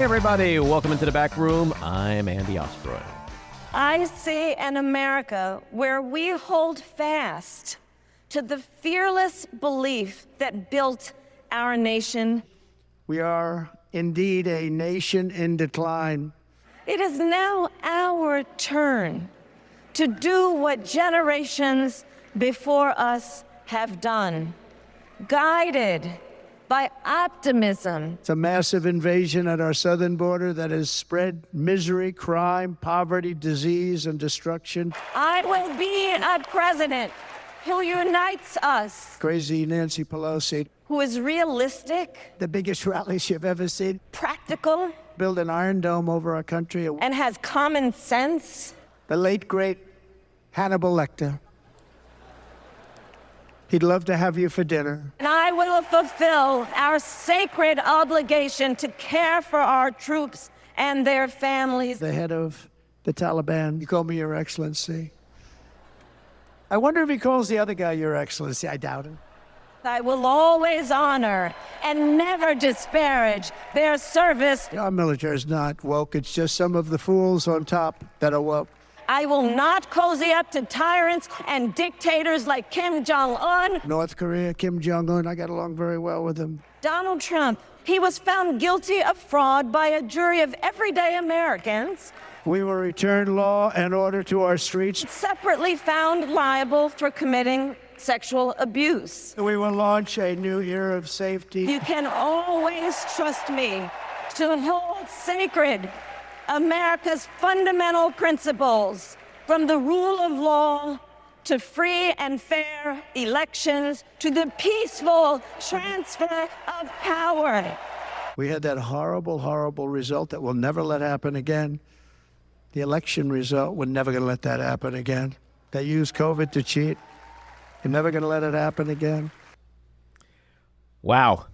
Hey everybody, welcome into the back room. I'm Andy Ostroy. I see an America where we hold fast to the fearless belief that built our nation. We are indeed a nation in decline. It is now our turn to do what generations before us have done, guided by optimism. It's a massive invasion at our southern border that has spread misery, crime, poverty, disease, and destruction. I will be a president who unites us, Crazy Nancy Pelosi, who is realistic, the biggest rallies you've ever seen. practical, Build an iron dome over our country. and has common sense. The late, great Hannibal Lecter. He'd love to have you for dinner. And I will fulfill our sacred obligation to care for our troops and their families. The head of the Taliban. You call me Your Excellency. I wonder if he calls the other guy Your Excellency. I doubt it. I will always honor and never disparage their service. Our military is not woke. It's just some of the fools on top that are woke. I will not cozy up to tyrants and dictators like Kim Jong-un. North Korea, Kim Jong-un, I got along very well with him. Donald Trump, he was found guilty of fraud by a jury of everyday Americans, We will return law and order to our streets. separately found liable for committing sexual abuse. We will launch a new era of safety. You can always trust me to hold sacred America's fundamental principles, from the rule of law to free and fair elections to the peaceful transfer of power. We had that horrible, horrible result that we'll never let happen again. The election result, we're never going to let that happen again. They used COVID to cheat. You're never going to let it happen again. Wow,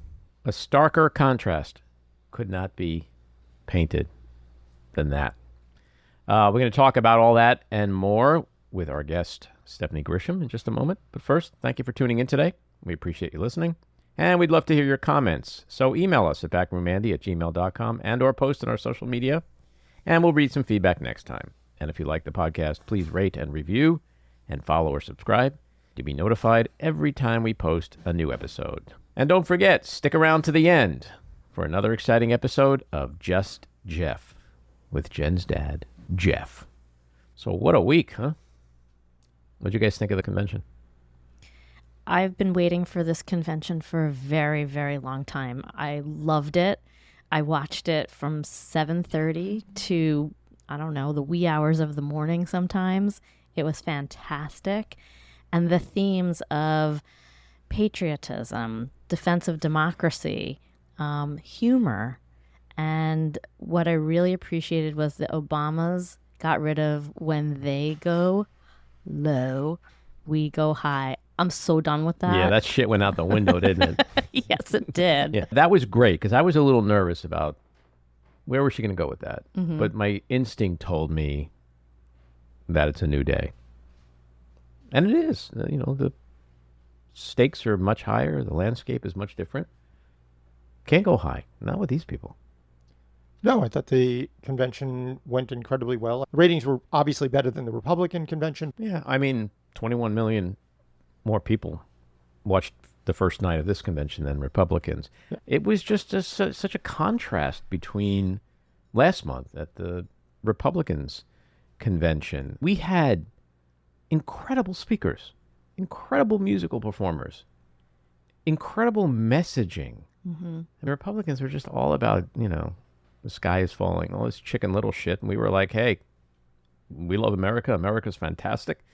a starker contrast could not be painted than that. We're going to talk about all that and more with our guest, Stephanie Grisham, in just a moment. But first, thank you for tuning in today. We appreciate you listening. And we'd love to hear your comments. So email us at backroomandy@gmail.com and or post on our social media. And we'll read some feedback next time. And if you like the podcast, please rate and review and follow or subscribe to be notified every time we post a new episode. And don't forget, stick around to the end for another exciting episode of Just Jeff with Jen's dad, Jeff. So what a week, huh? What'd you guys think of the convention? I've been waiting for this convention for a very, very long time. I loved it. I watched it from 7:30 to, I don't know, the wee hours of the morning sometimes. It was fantastic. And the themes of patriotism, defense of democracy, humor, and what I really appreciated was the Obamas got rid of when they go low, we go high. I'm so done with that. Yeah, that shit went out the window, didn't it? Yes, it did. Yeah, that was great because I was a little nervous about where was she going to go with that. Mm-hmm. But my instinct told me that it's a new day. And it is. You know, the stakes are much higher. The landscape is much different. Can't go high. Not with these people. No, I thought the convention went incredibly well. The ratings were obviously better than the Republican convention. Yeah, I mean, 21 million more people watched the first night of this convention than Republicans. Yeah. It was just such a contrast between last month at the Republicans convention. We had incredible speakers, incredible musical performers, incredible messaging. Mm-hmm. And the Republicans were just all about, you know, the sky is falling, all this Chicken Little shit. And we were like, hey, we love America. America's fantastic.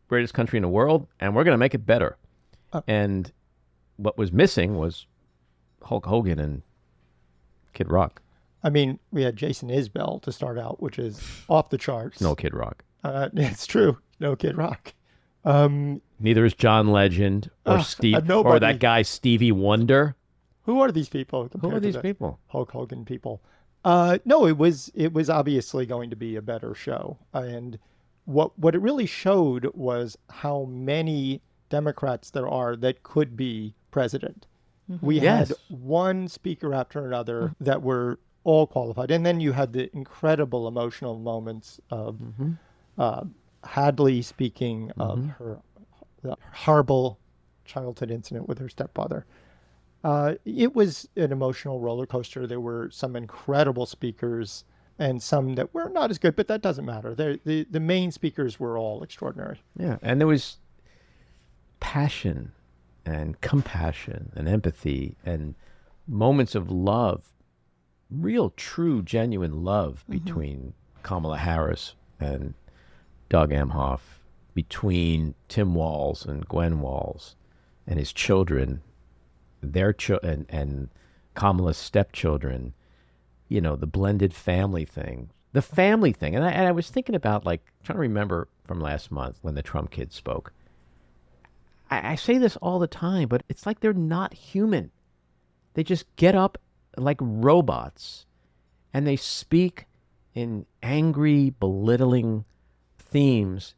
Greatest country in the world. And we're going to make it better. And what was missing was Hulk Hogan and Kid Rock. I mean, we had Jason Isbell to start out, which is off the charts. No Kid Rock. It's true. No Kid Rock. Neither is John Legend or Steve or that guy Stevie Wonder. Who are these people? Who are these people? Hulk Hogan people. No, it was obviously going to be a better show. And what it really showed was how many Democrats there are that could be president. Mm-hmm. We had one speaker after another that were all qualified. And then you had the incredible emotional moments of Hadley speaking of her the horrible childhood incident with her stepfather. It was an emotional roller coaster. There were some incredible speakers and some that were not as good, but that doesn't matter. The main speakers were all extraordinary. Yeah, and there was passion and compassion and empathy and moments of love, real, true, genuine love between Kamala Harris and Doug Emhoff, between Tim Walz and Gwen Walz and his children, and Kamala's stepchildren, you know, the blended family thing. The family thing. And I was thinking about, like, trying to remember from last month when the Trump kids spoke. I say this all the time, but it's like they're not human. They just get up like robots and they speak in angry, belittling themes.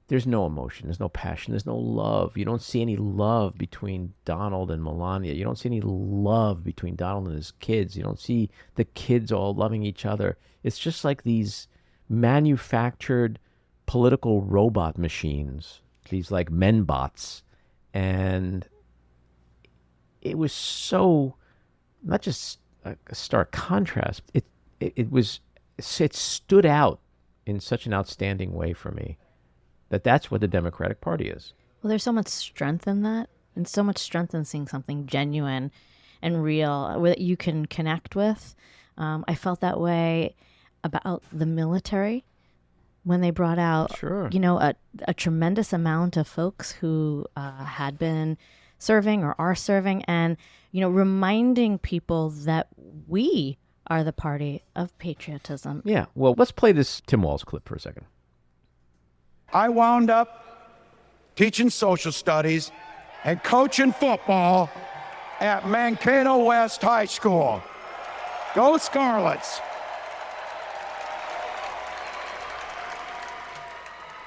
There's no emotion. There's no passion. There's no love. You don't see any love between Donald and Melania. You don't see any love between Donald and his kids. You don't see the kids all loving each other. It's just like these manufactured political robot machines, these like men bots. And it was so, not just a stark contrast, it stood out in such an outstanding way for me. That's what the Democratic Party is. Well, there's so much strength in that, and so much strength in seeing something genuine and real that you can connect with. I felt that way about the military when they brought out, you know, a tremendous amount of folks who had been serving or are serving, and, you know, reminding people that we are the party of patriotism. Yeah. Well, let's play this Tim Walz clip for a second. I wound up teaching social studies and coaching football at Mankato West High School. Go Scarlets!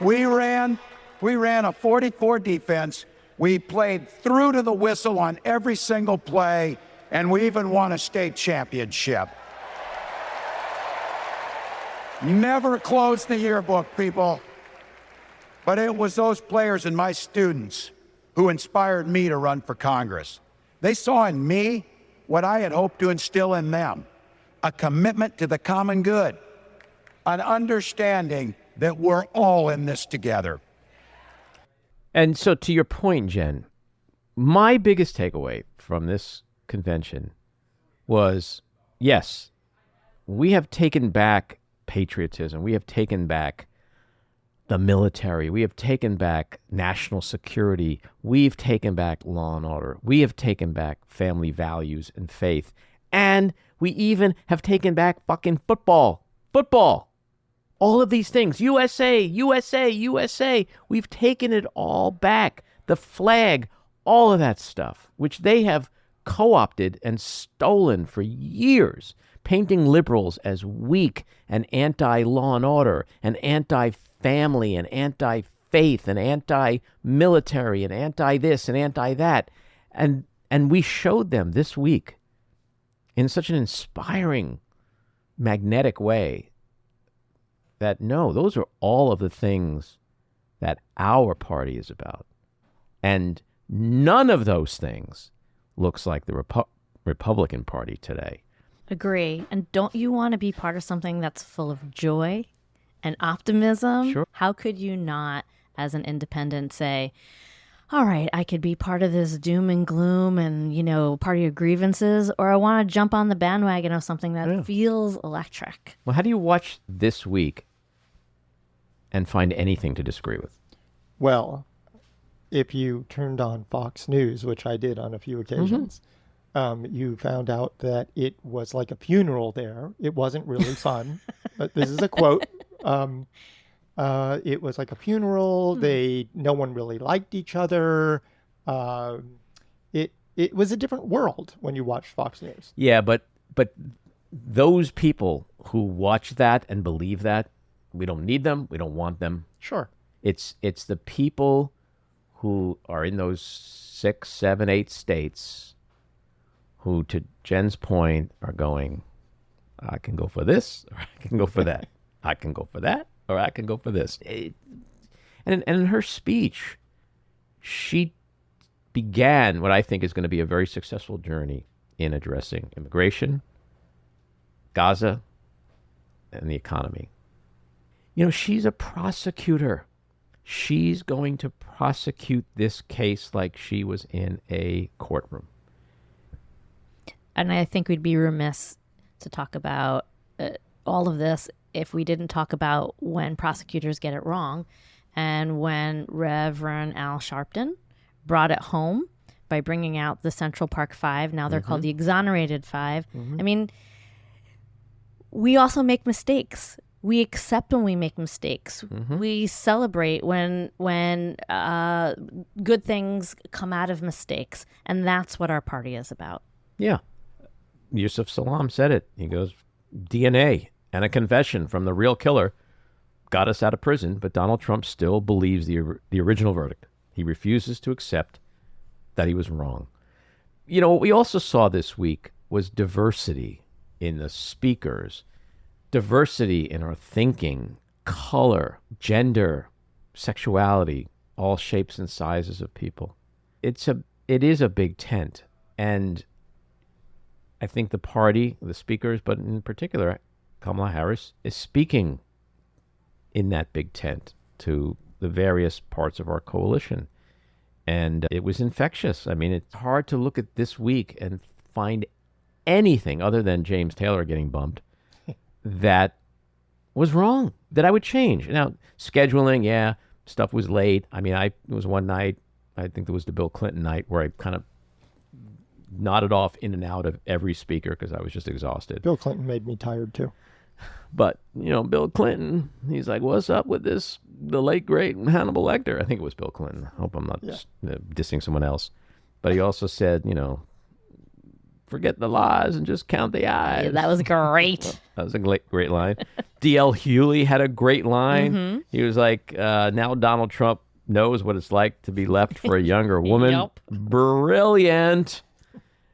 We ran a 44 defense. We played through to the whistle on every single play, and we even won a state championship. Never closed the yearbook, people. But it was those players and my students who inspired me to run for Congress. They saw in me what I had hoped to instill in them, a commitment to the common good, an understanding that we're all in this together. And so to your point, Jen, my biggest takeaway from this convention was, yes, we have taken back patriotism. We have taken back the military. We have taken back national security. We've taken back law and order. We have taken back family values and faith. And we even have taken back fucking football. Football. All of these things. USA, USA, USA. We've taken it all back. The flag, all of that stuff, which they have co-opted and stolen for years, painting liberals as weak and anti-law and order and anti-family and anti-faith and anti-military and anti-this and anti-that. And we showed them this week in such an inspiring, magnetic way that, no, those are all of the things that our party is about. And none of those things looks like the Republican Party today. Agree. And don't you want to be part of something that's full of joy and optimism? Sure. How could you not, as an independent, say, all right, I could be part of this doom and gloom and, you know, party of grievances, or I want to jump on the bandwagon of something that feels electric. Well, how do you watch this week and find anything to disagree with? Well, if you turned on Fox News, which I did on a few occasions, you found out that it was like a funeral there. It wasn't really fun. But this is a quote. It was like a funeral. No one really liked each other. It was a different world when you watched Fox News. Yeah, but those people who watch that and believe that, we don't need them. We don't want them. Sure. It's the people who are in those 6, 7, 8 states who, to Jen's point, are going, I can go for this, or I can go for that. I can go for that, or I can go for this. And in her speech, she began what I think is going to be a very successful journey in addressing immigration, Gaza, and the economy. You know, she's a prosecutor. She's going to prosecute this case like she was in a courtroom. And I think we'd be remiss to talk about all of this if we didn't talk about when prosecutors get it wrong, and when Reverend Al Sharpton brought it home by bringing out the Central Park Five. Now they're called the Exonerated Five. I mean, we also make mistakes. We accept when we make mistakes. We celebrate when good things come out of mistakes. And that's what our party is about. Yeah. Yusuf Salam said it. He goes, DNA and a confession from the real killer got us out of prison, but Donald Trump still believes the original verdict. He refuses to accept that he was wrong. You know, what we also saw this week was diversity in the speakers, diversity in our thinking, color, gender, sexuality, all shapes and sizes of people. It is a big tent. And I think the party, the speakers, but in particular, Kamala Harris, is speaking in that big tent to the various parts of our coalition. And it was infectious. I mean, it's hard to look at this week and find anything other than James Taylor getting bumped that was wrong, that I would change. Now, scheduling, yeah, stuff was late. I mean, it was one night, I think it was the Bill Clinton night, where I kind of nodded off in and out of every speaker because I was just exhausted. Bill Clinton made me tired too. But, you know, Bill Clinton, he's like, what's up with this, the late, great Hannibal Lecter? I think it was Bill Clinton. I hope I'm not dissing someone else. But he also said, you know, forget the lies and just count the eyes. Yeah, that was great. That was a great line. D.L. Hewley had a great line. He was like, now Donald Trump knows what it's like to be left for a younger woman. Yep. Brilliant.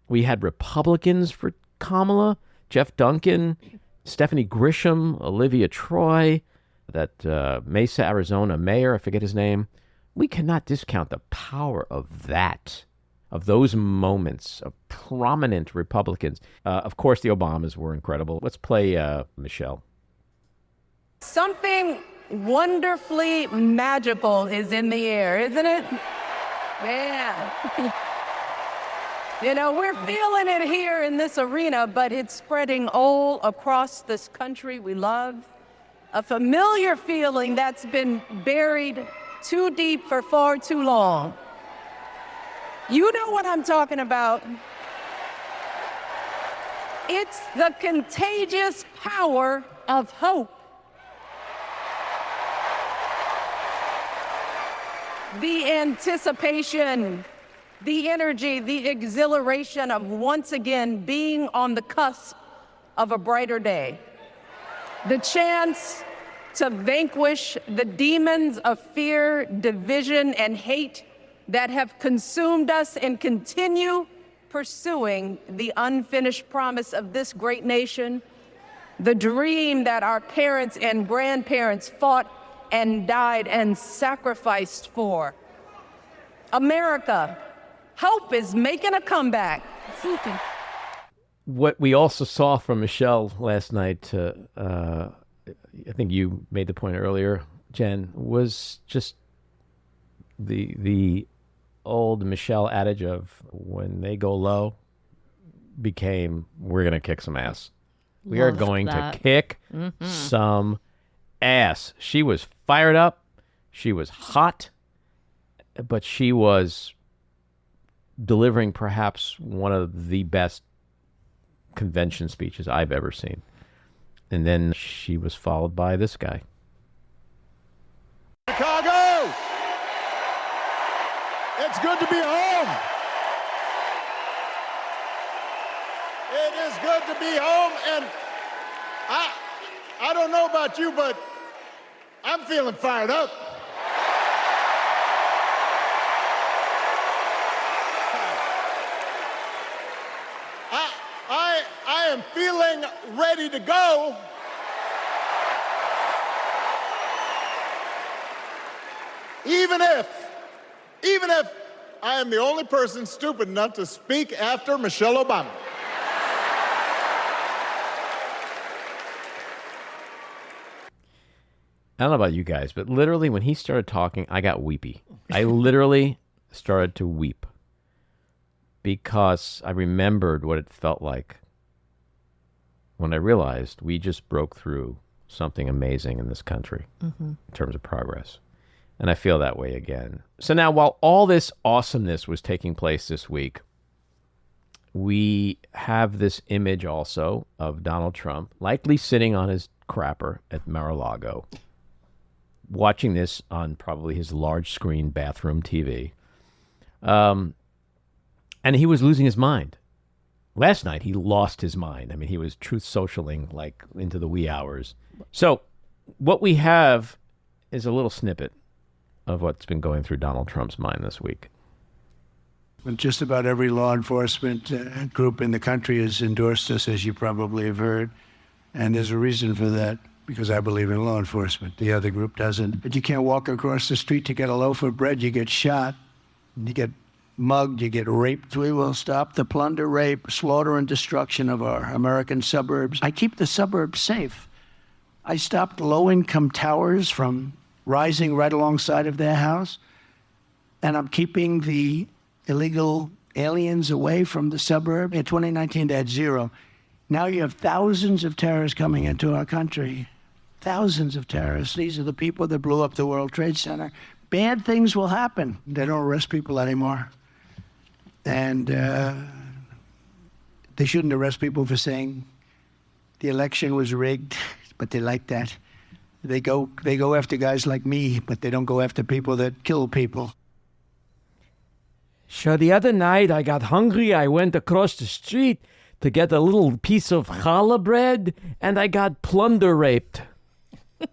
We had Republicans for Kamala, Jeff Duncan, Stephanie Grisham, Olivia Troy, that Mesa, Arizona mayor, I forget his name. We cannot discount the power of that, of those moments of prominent Republicans. Of course, the Obamas were incredible. Let's play Michelle. Something wonderfully magical is in the air, isn't it? Yeah. You know, we're feeling it here in this arena, but it's spreading all across this country we love. A familiar feeling that's been buried too deep for far too long. You know what I'm talking about. It's the contagious power of hope. The anticipation, the energy, the exhilaration of once again being on the cusp of a brighter day. The chance to vanquish the demons of fear, division, and hate that have consumed us and continue pursuing the unfinished promise of this great nation, the dream that our parents and grandparents fought and died and sacrificed for. America, hope is making a comeback. What we also saw from Michelle last night, I think you made the point earlier, Jen, was just the old Michelle adage of when they go low became, we're going to kick some ass. We are going to kick some ass. She was fired up. She was hot, but she was delivering perhaps one of the best convention speeches I've ever seen. And then she was followed by this guy. Chicago! It's good to be home. It is good to be home, and I don't know about you, but I'm feeling fired up. I am feeling ready to go. Even if I am the only person stupid enough to speak after Michelle Obama. I don't know about you guys, but literally when he started talking, I got weepy. I literally started to weep because I remembered what it felt like when I realized we just broke through something amazing in this country in terms of progress. And I feel that way again. So now, while all this awesomeness was taking place this week, we have this image also of Donald Trump likely sitting on his crapper at Mar-a-Lago, watching this on probably his large screen bathroom TV. And he was losing his mind. Last night, he lost his mind. I mean, he was truth socialing like into the wee hours. So what we have is a little snippet of what's been going through Donald Trump's mind this week. Just about every law enforcement group in the country has endorsed us, as you probably have heard. And there's a reason for that, because I believe in law enforcement. The other group doesn't. But you can't walk across the street to get a loaf of bread. You get shot, you get mugged, you get raped. We will stop the plunder, rape, slaughter, and destruction of our American suburbs. I keep the suburbs safe. I stopped low-income towers from rising right alongside of their house. And I'm keeping the illegal aliens away from the suburb. In 2019, they had 0. Now you have thousands of terrorists coming into our country. Thousands of terrorists. These are the people that blew up the World Trade Center. Bad things will happen. They don't arrest people anymore. And they shouldn't arrest people for saying the election was rigged, but they like that. They go after guys like me, but they don't go after people that kill people. So the other night I got hungry. I went across the street to get a little piece of challah bread, and I got plunder raped.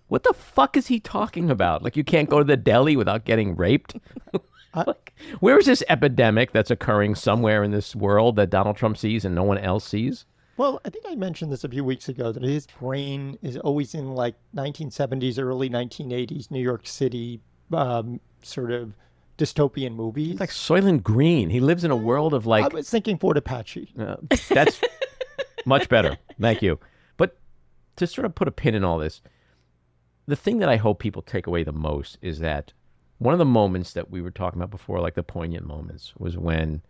What the fuck is he talking about? Like, you can't go to the deli without getting raped? Like, where is this epidemic that's occurring somewhere in this world that Donald Trump sees and no one else sees? Well, I think I mentioned this a few weeks ago, that his brain is always in like 1970s, early 1980s New York City sort of dystopian movies. It's like Soylent Green. He lives in a world of like... I was thinking Fort Apache. That's much better. Thank you. But to sort of put a pin in all this, the thing that I hope people take away the most is that one of the moments that we were talking about before, like the poignant moments, was when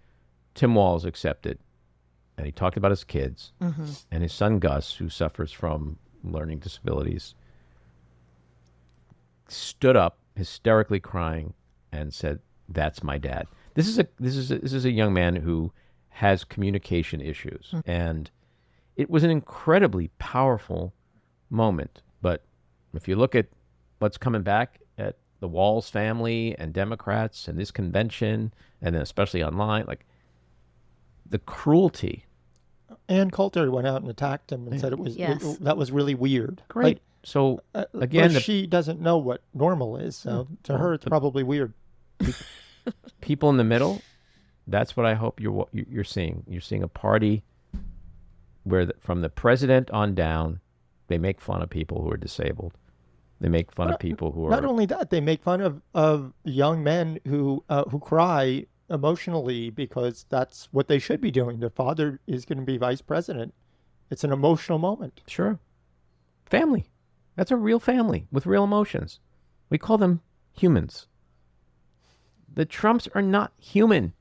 Tim Walz accepted, and he talked about his kids, and his son Gus, who suffers from learning disabilities, stood up, hysterically crying, and said, "That's my dad." This is a young man who has communication issues, and it was an incredibly powerful moment. But if you look at what's coming back at the Walz family and Democrats and this convention, and then especially online, like the cruelty. Ann Coulter went out and attacked him and said it was that was really weird. Great. Like, so again, she doesn't know what normal is, so to her it's probably weird. People in the middle, that's what I hope you're seeing. You're seeing a party where from the president on down, they make fun of people who are disabled. They make fun of people who are... Not only that, they make fun of young men who cry emotionally because that's what they should be doing. Their father is going to be vice president. It's an emotional moment. Sure. Family. That's a real family with real emotions. We call them humans. The Trumps are not human.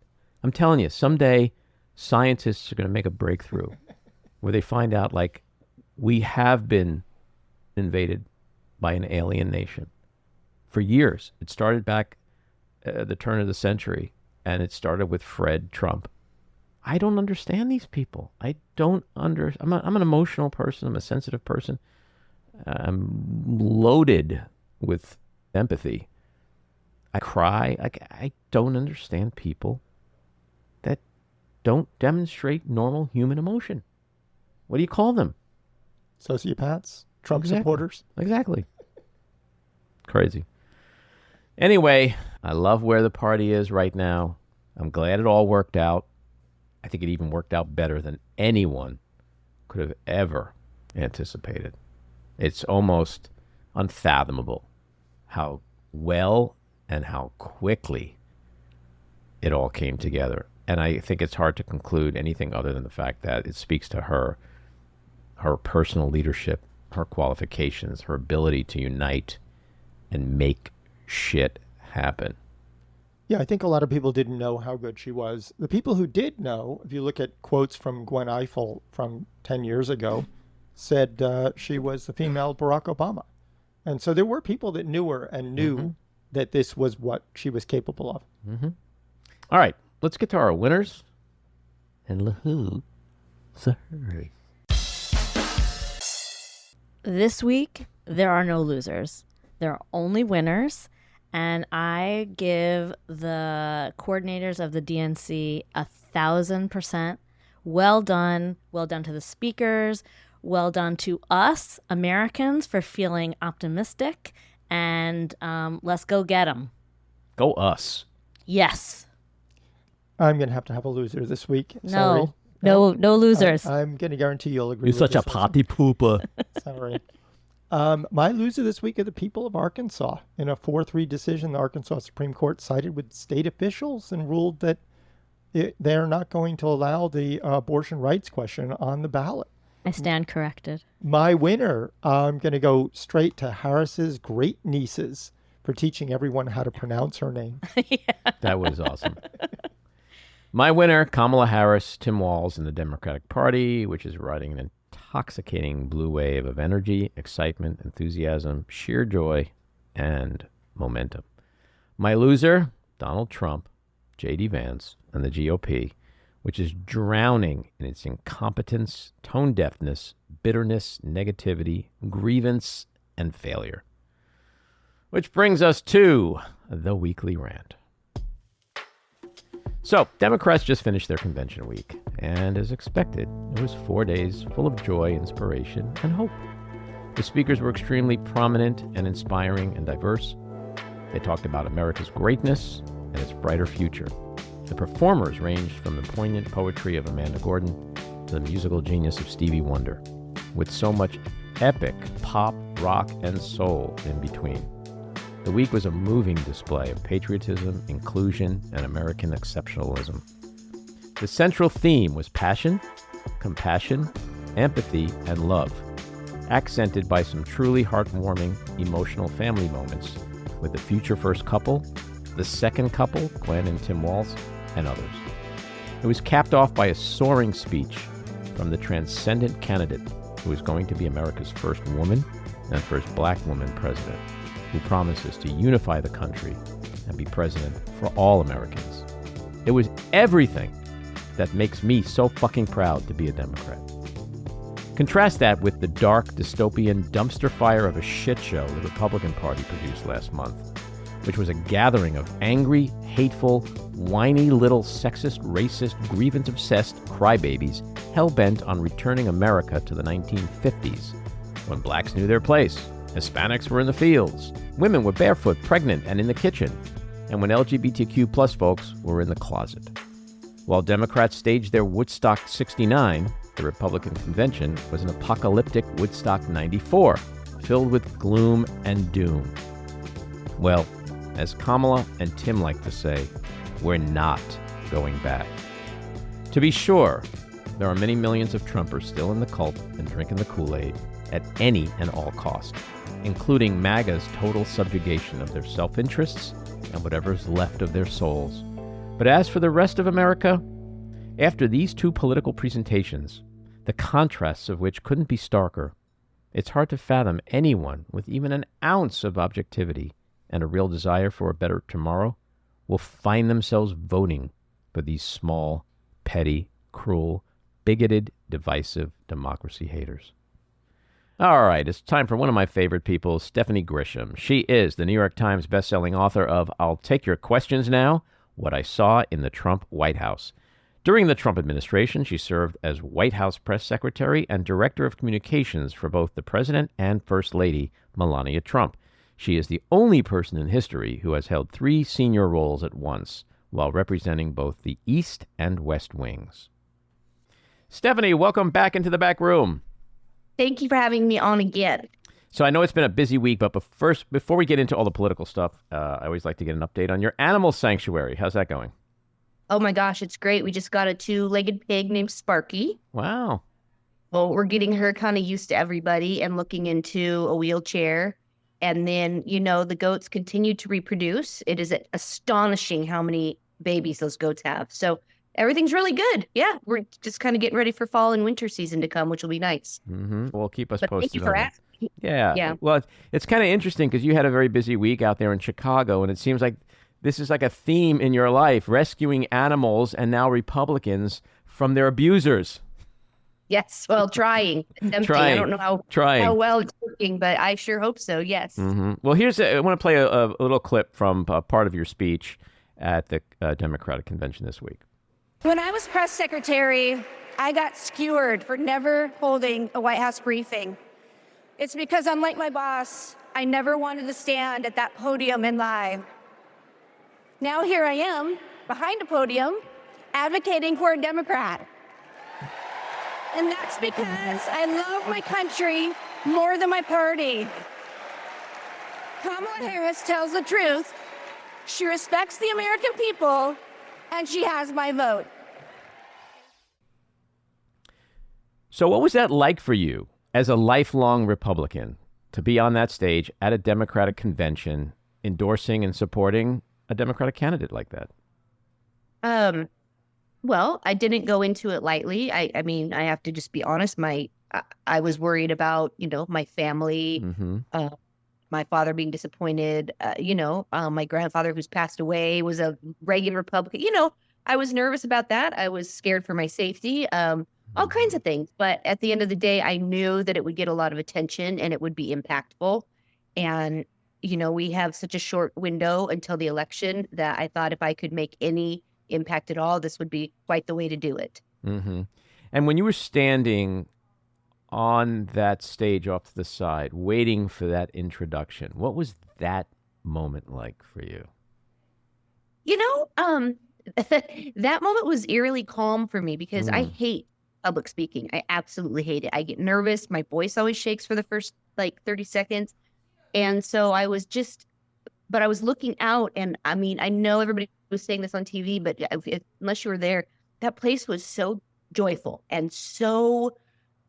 I'm telling you, someday scientists are going to make a breakthrough where they find out, like, we have been invaded by an alien nation. For years. It started back at the turn of the century, and it started with Fred Trump. I don't understand these people. I'm an emotional person. I'm a sensitive person. I'm loaded with empathy. I cry. I don't understand people that don't demonstrate normal human emotion. What do you call them? Sociopaths? Trump supporters? Exactly. Crazy. Anyway, I love where the party is right now. I'm glad it all worked out. I think it even worked out better than anyone could have ever anticipated. It's almost unfathomable how well and how quickly it all came together. And I think it's hard to conclude anything other than the fact that it speaks to her personal leadership, her qualifications, her ability to unite and make shit happen. Yeah, I think a lot of people didn't know how good she was. The people who did know, if you look at quotes from Gwen Ifill from 10 years ago, said she was the female Barack Obama. And so there were people that knew her and knew that this was what she was capable of. All right, let's get to our winners and who. Sorry. This week, there are no losers. There are only winners. And I give the coordinators of the DNC 1,000%. Well done. Well done to the speakers. Well done to us, Americans, for feeling optimistic. And let's go get them. Go us. Yes. I'm going to have a loser this week. No. Sorry. No losers. I'm going to guarantee you'll agree You're with such a this one. potty pooper. Sorry. My loser this week are the people of Arkansas. In a 4-3 decision, the Arkansas Supreme Court sided with state officials and ruled that they're not going to allow the abortion rights question on the ballot. I stand corrected. My winner, I'm going to go straight to Harris's great nieces for teaching everyone how to pronounce her name. That was awesome. My winner, Kamala Harris, Tim Walz, and the Democratic Party, which is riding an intoxicating blue wave of energy, excitement, enthusiasm, sheer joy, and momentum. My loser, Donald Trump, JD Vance, and the GOP, which is drowning in its incompetence, tone deafness, bitterness, negativity, grievance, and failure. Which brings us to the weekly rant. So, Democrats just finished their convention week, and as expected, it was 4 days full of joy, inspiration, and hope. The speakers were extremely prominent and inspiring and diverse. They talked about America's greatness and its brighter future. The performers ranged from the poignant poetry of Amanda Gordon to the musical genius of Stevie Wonder, with so much epic pop, rock, and soul in between. The week was a moving display of patriotism, inclusion, and American exceptionalism. The central theme was passion, compassion, empathy, and love, accented by some truly heartwarming, emotional family moments with the future first couple, the second couple, Gwen and Tim Walz, and others. It was capped off by a soaring speech from the transcendent candidate who is going to be America's first woman and first black woman president, who promises to unify the country and be president for all Americans. It was everything that makes me so fucking proud to be a Democrat. Contrast that with the dark, dystopian dumpster fire of a shit show the Republican Party produced last month, which was a gathering of angry, hateful, whiny little sexist, racist, grievance-obsessed crybabies hell-bent on returning America to the 1950s, when blacks knew their place, Hispanics were in the fields, women were barefoot, pregnant, and in the kitchen, and when LGBTQ plus folks were in the closet. While Democrats staged their Woodstock 69, the Republican convention was an apocalyptic Woodstock 94, filled with gloom and doom. Well, as Kamala and Tim like to say, we're not going back. To be sure, there are many millions of Trumpers still in the cult and drinking the Kool-Aid at any and all cost, including MAGA's total subjugation of their self-interests and whatever's left of their souls. But as for the rest of America, after these two political presentations, the contrasts of which couldn't be starker, it's hard to fathom anyone with even an ounce of objectivity and a real desire for a better tomorrow will find themselves voting for these small, petty, cruel, bigoted, divisive democracy haters. All right, it's time for one of my favorite people, Stephanie Grisham. She is the New York Times bestselling author of I'll Take Your Questions Now, What I Saw in the Trump White House. During the Trump administration, she served as White House press secretary and director of communications for both the president and First Lady, Melania Trump. She is the only person in history who has held 3 senior roles at once while representing both the East and West wings. Stephanie, welcome back into the back room. Thank you for having me on again. So I know it's been a busy week, but first, before we get into all the political stuff, I always like to get an update on your animal sanctuary. How's that going? Oh my gosh, it's great. We just got a 2-legged pig named Sparky. Wow. Well, we're getting her kind of used to everybody and looking into a wheelchair. And then, the goats continue to reproduce. It is astonishing how many babies those goats have. So everything's really good. Yeah, we're just kind of getting ready for fall and winter season to come, which will be nice. Mm-hmm. Well, keep us But posted. thank you for on that. asking. Yeah. Well, it's kind of interesting because you had a very busy week out there in Chicago, and it seems like this is like a theme in your life, rescuing animals and now Republicans from their abusers. Yes, well, trying. Attempting. I don't know how well it's working, but I sure hope so, yes. Mm-hmm. Well, I want to play a little clip from part of your speech at the Democratic convention this week. When I was press secretary, I got skewered for never holding a White House briefing. It's because, unlike my boss, I never wanted to stand at that podium and lie. Now here I am, behind a podium, advocating for a Democrat. And that's because I love my country more than my party. Kamala Harris tells the truth. She respects the American people, and she has my vote. So what was that like for you as a lifelong Republican to be on that stage at a Democratic convention endorsing and supporting a Democratic candidate like that? Well, I didn't go into it lightly. I mean, I have to just be honest. I was worried about, my family, my father being disappointed. My grandfather who's passed away was a regular Republican. I was nervous about that. I was scared for my safety, all kinds of things. But at the end of the day, I knew that it would get a lot of attention and it would be impactful. And, we have such a short window until the election that I thought if I could make any impact at all, this would be quite the way to do it. Mm-hmm. And when you were standing on that stage off to the side, waiting for that introduction, what was that moment like for you? That moment was eerily calm for me because I hate public speaking. I absolutely hate it. I get nervous. My voice always shakes for the first 30 seconds. And so I was looking out, and I mean, I know everybody was saying this on TV, but unless you were there, that place was so joyful and so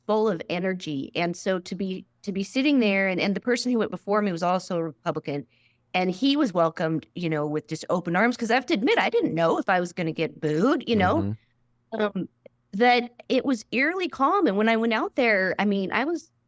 full of energy. And so to be sitting there, and the person who went before me was also a Republican, and he was welcomed, with just open arms, because I have to admit, I didn't know if I was going to get booed, that it was eerily calm. And when I went out there, I mean,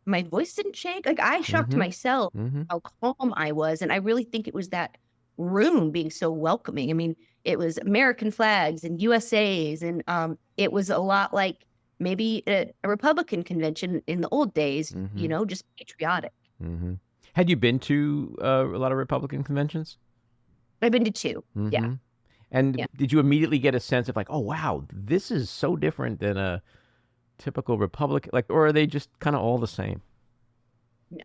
my voice didn't shake. I shocked myself how calm I was. And I really think it was that room being so welcoming. I mean, it was American flags and USAs, and it was a lot like maybe a Republican convention in the old days, just patriotic. Mm-hmm. Had you been to a lot of Republican conventions? I've been to 2, yeah. And did you immediately get a sense of oh, wow, this is so different than a typical Republican, or are they just kind of all the same?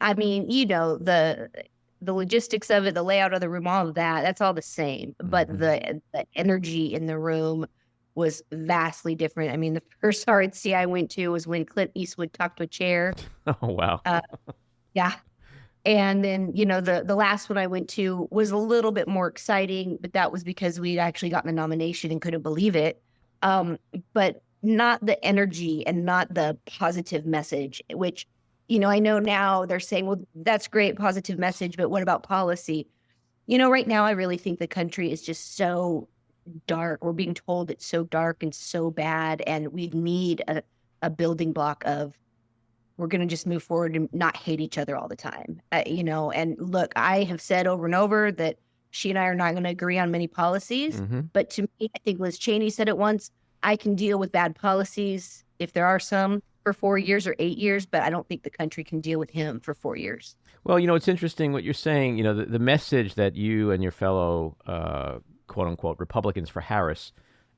I mean, the logistics of it, the layout of the room, all of that, that's all the same. But the energy in the room was vastly different. I mean, the first RNC I went to was when Clint Eastwood talked to a chair. Oh, wow. Yeah. And then, the last one I went to was a little bit more exciting, but that was because we'd actually gotten a nomination and couldn't believe it. But not the energy and not the positive message, which, I know now they're saying, well, that's great, positive message, but what about policy? Right now, I really think the country is just so dark. We're being told it's so dark and so bad, and we need a building block of, we're going to just move forward and not hate each other all the time. And look, I have said over and over that she and I are not going to agree on many policies, but to me, I think Liz Cheney said it once, I can deal with bad policies if there are some for 4 years or 8 years, but I don't think the country can deal with him for 4 years. Well, it's interesting what you're saying. The message that you and your fellow quote unquote Republicans for Harris,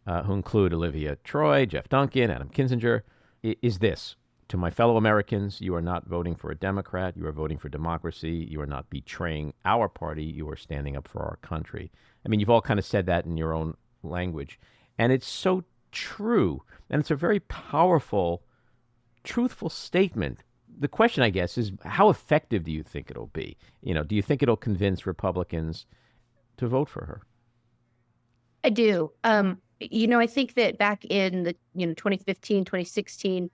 who include Olivia Troy, Jeff Duncan, Adam Kinzinger, is this: to my fellow Americans, you are not voting for a Democrat. You are voting for democracy. You are not betraying our party. You are standing up for our country. I mean, you've all kind of said that in your own language. And it's so true. And it's a very powerful, truthful statement. The question, I guess, is how effective do you think it'll be? Do you think it'll convince Republicans to vote for her? I do. I think that back in the 2015, 2016,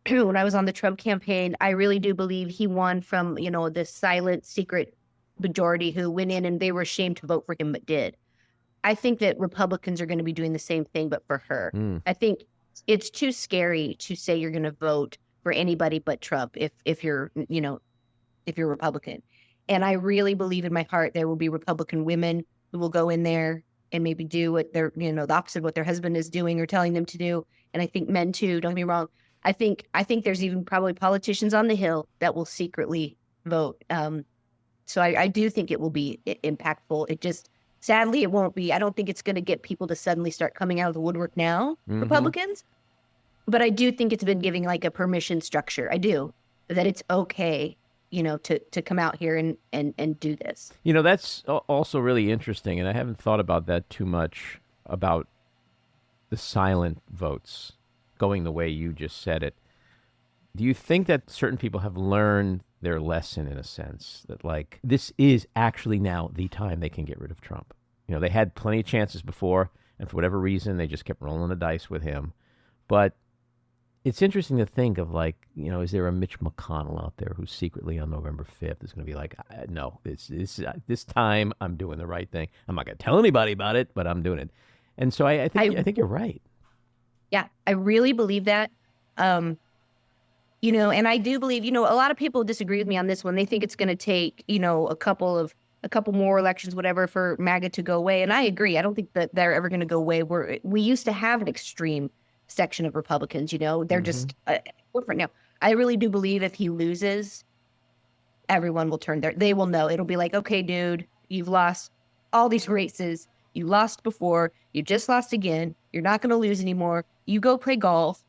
when I was on the Trump campaign, I really do believe he won from this silent, secret majority who went in and they were ashamed to vote for him but did. I think that Republicans are going to be doing the same thing, but for her. I think it's too scary to say you're going to vote for anybody but Trump if you're Republican. And I really believe in my heart there will be Republican women who will go in there and maybe do what they're, the opposite of what their husband is doing or telling them to do. And I think men too, don't get me wrong. I think there's even probably politicians on the Hill that will secretly vote. So I do think it will be impactful. It just, sadly, it won't be. I don't think it's going to get people to suddenly start coming out of the woodwork now, Republicans. But I do think it's been giving like a permission structure. I do, that it's okay, to come out here and do this. That's also really interesting. And I haven't thought about that too much, about the silent votes going the way you just said it. Do you think that certain people have learned their lesson, in a sense, that like this is actually now the time they can get rid of Trump? They had plenty of chances before, and for whatever reason, they just kept rolling the dice with him. But it's interesting to think of, like, is there a Mitch McConnell out there who's secretly on November 5th is going to be like, no, this time I'm doing the right thing. I'm not going to tell anybody about it, but I'm doing it. And so I think you're right. Yeah, I really believe that. And I do believe, a lot of people disagree with me on this one. They think it's going to take, a couple more elections, whatever, for MAGA to go away. And I agree. I don't think that they're ever going to go away. We used to have an extreme section of Republicans, they're just different now. I really do believe if he loses, everyone will turn they will know. It'll be like, okay, dude, you've lost all these races. You lost before. You just lost again. You're not going to lose anymore. You go play golf.